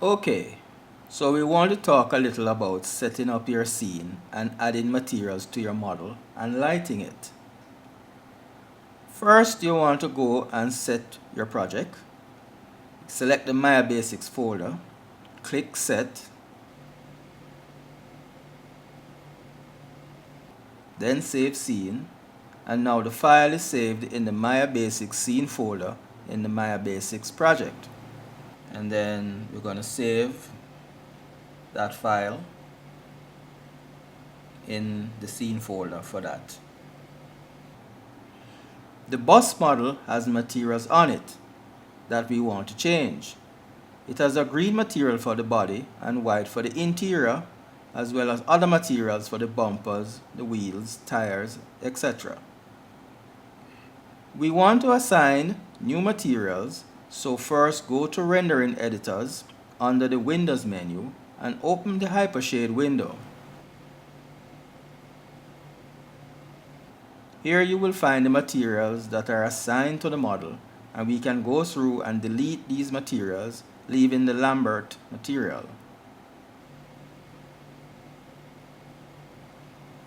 Okay, so we want to talk a little about setting up your scene and adding materials to your model and lighting it. First, you want to go and set your project. Select the Maya Basics folder, click Set, then Save Scene, and now the file is saved in the Maya Basics scene folder in the Maya Basics project. And then we're going to save that file in the scene folder for that. The bus model has materials on it that we want to change. It has a green material for the body and white for the interior, as well as other materials for the bumpers, the wheels, tires, etc. We want to assign new materials, so first go to Rendering Editors under the Windows menu and open the Hypershade window. Here you will find the materials that are assigned to the model, and we can go through and delete these materials, leaving the Lambert material.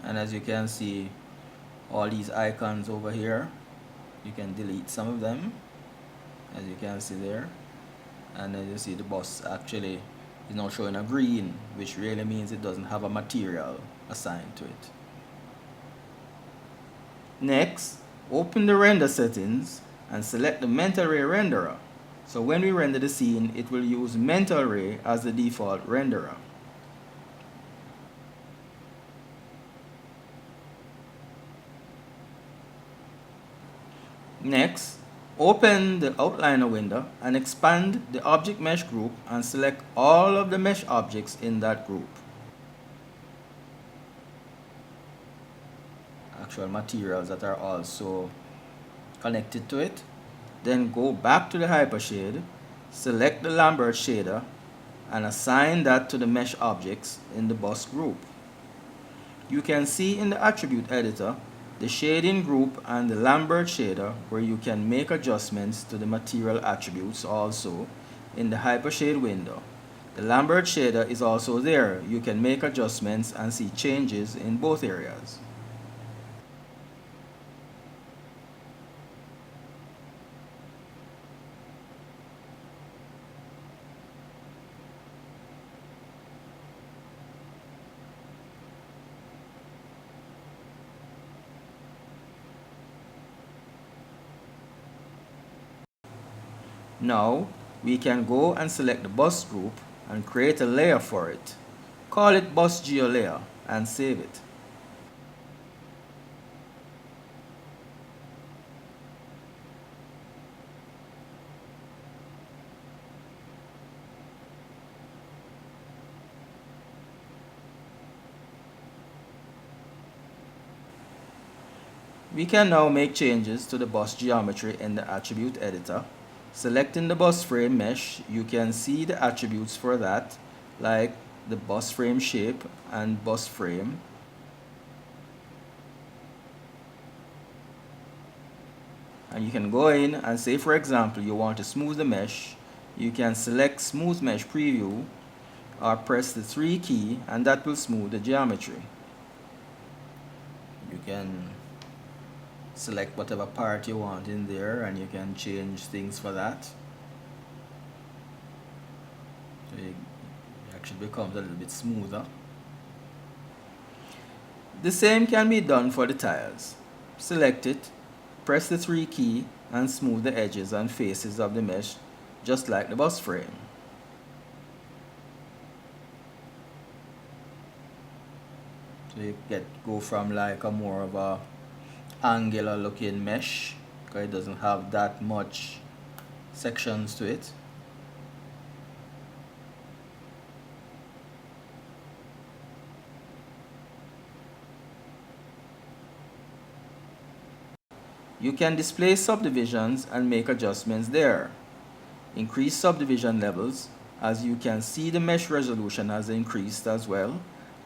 And as you can see, all these icons over here, you can delete some of them, as you can see there. And as you see, the bus actually is now showing a green, which really means it doesn't have a material assigned to it. Next, open the render settings and select the Mental Ray renderer. So when we render the scene, it will use Mental Ray as the default renderer. Next, open the outliner window and expand the object mesh group and select all of the mesh objects in that group. Actual materials that are also connected to it. Then go back to the Hypershade, select the Lambert shader, and assign that to the mesh objects in the bus group. You can see in the attribute editor the shading group and the Lambert shader, where you can make adjustments to the material attributes also in the Hypershade window. The Lambert shader is also there. You can make adjustments and see changes in both areas. Now, we can go and select the bus group and create a layer for it. Call it Bus Geo Layer and save it. We can now make changes to the bus geometry in the attribute editor. Selecting the bus frame mesh, you can see the attributes for that, like the bus frame shape and bus frame. And you can go in and say, for example, you want to smooth the mesh. You can select Smooth Mesh Preview or press the 3 key, and that will smooth the geometry. You can select whatever part you want in there, and you can change things for that. So it actually becomes a little bit smoother. The same can be done for the tires. Select it, press the 3 key, and smooth the edges and faces of the mesh, just like the bus frame. So you go from like a more of a angular looking mesh, because it doesn't have that much sections to it. You can display subdivisions and make adjustments there. Increase subdivision levels, as you can see the mesh resolution has increased as well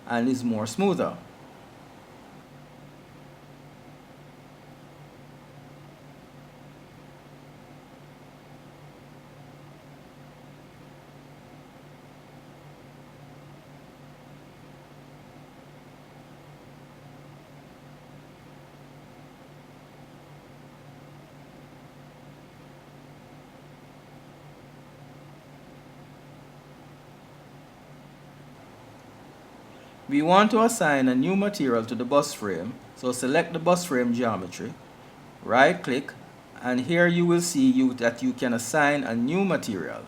and is more smoother. We want to assign a new material to the bus frame, so select the bus frame geometry, right click, and here you will see that you can assign a new material.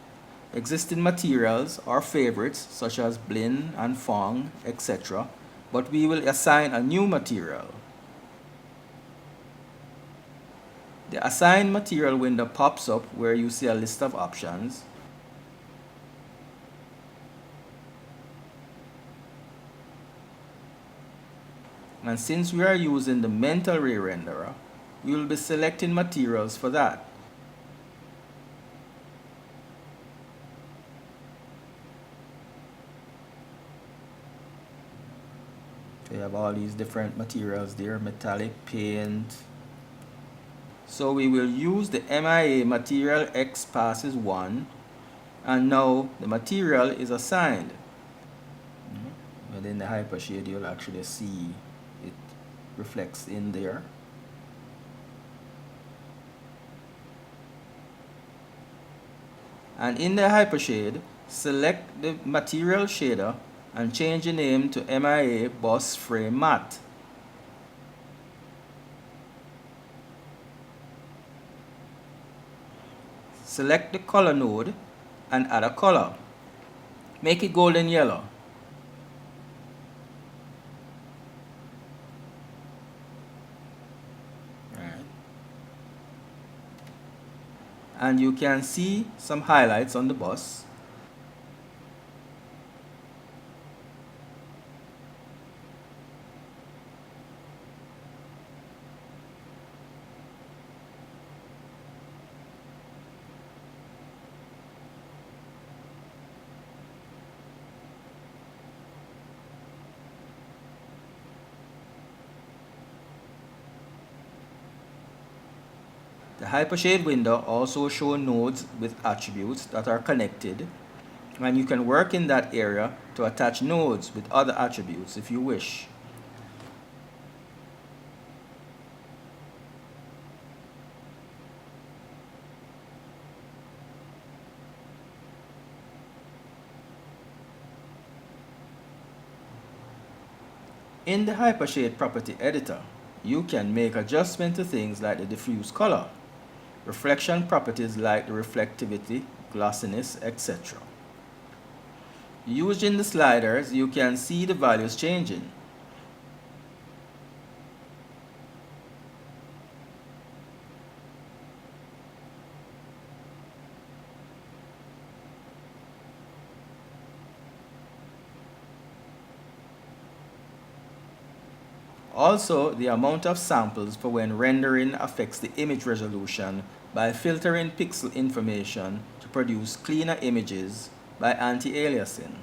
Existing materials are favorites such as Blinn and Fong, etc., but we will assign a new material. The Assign Material window pops up where you see a list of options. And since we are using the Mental Ray renderer, we will be selecting materials for that. So you have all these different materials there, metallic, paint. So we will use the MIA Material X passes 1, and now the material is assigned. Within the hypershade you'll actually see it reflects in there. And in the hypershade, select the material shader and change the name to MIA Bus Frame Matte. Select the color node and add a color. Make it golden yellow. And you can see some highlights on the bus. The Hypershade window also shows nodes with attributes that are connected, and you can work in that area to attach nodes with other attributes if you wish. In the Hypershade property editor, you can make adjustments to things like the diffuse color, reflection properties like the reflectivity, glossiness, etc. Using the sliders, you can see the values changing. Also, the amount of samples for when rendering affects the image resolution by filtering pixel information to produce cleaner images by anti-aliasing.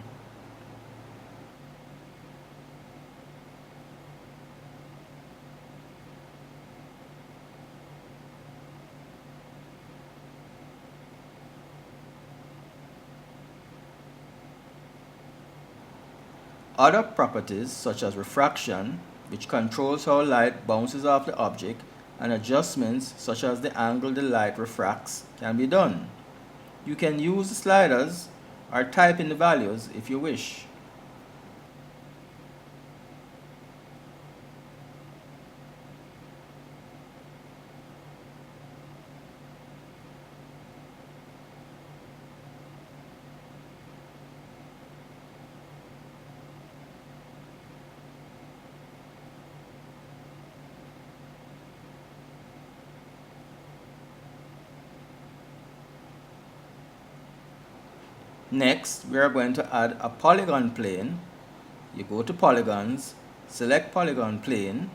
Other properties such as refraction, which controls how light bounces off the object, and adjustments such as the angle the light refracts can be done. You can use the sliders or type in the values if you wish. Next, we are going to add a polygon plane. You go to polygons, select polygon plane,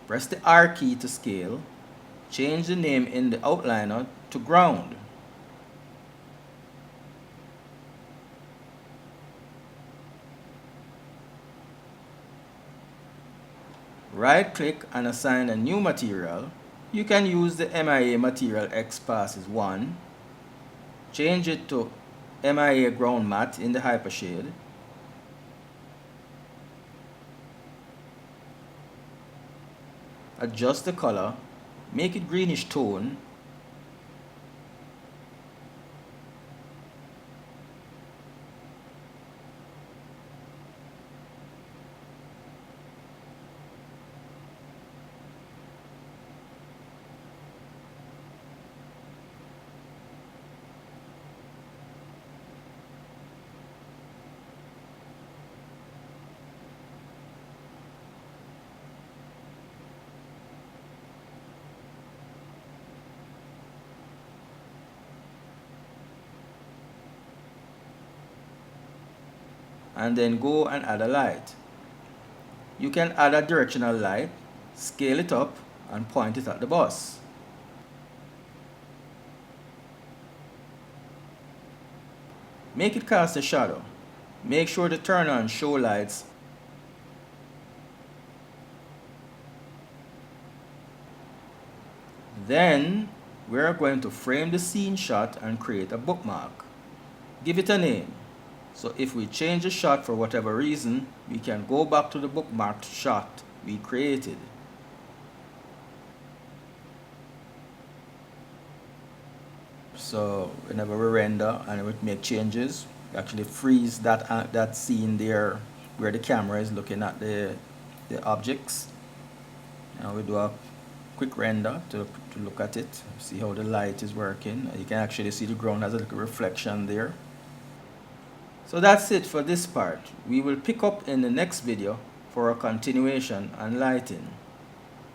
press the R key to scale, change the name in the outliner to ground. Right click and assign a new material. You can use the MIA Material X passes 1, change it to MIA Ground Matte in the Hypershade, adjust the color, make it greenish tone, and then go and add a light. You can add a directional light, scale it up, and point it at the bus. Make it cast a shadow. Make sure to turn on show lights. Then we are going to frame the scene shot and create a bookmark. Give it a name. So if we change the shot for whatever reason, we can go back to the bookmarked shot we created. So whenever we render and we make changes, we actually freeze that scene there where the camera is looking at the objects. Now we do a quick render to look at it, see how the light is working. You can actually see the ground has a little reflection there. So that's it for this part. We will pick up in the next video for a continuation on lighting.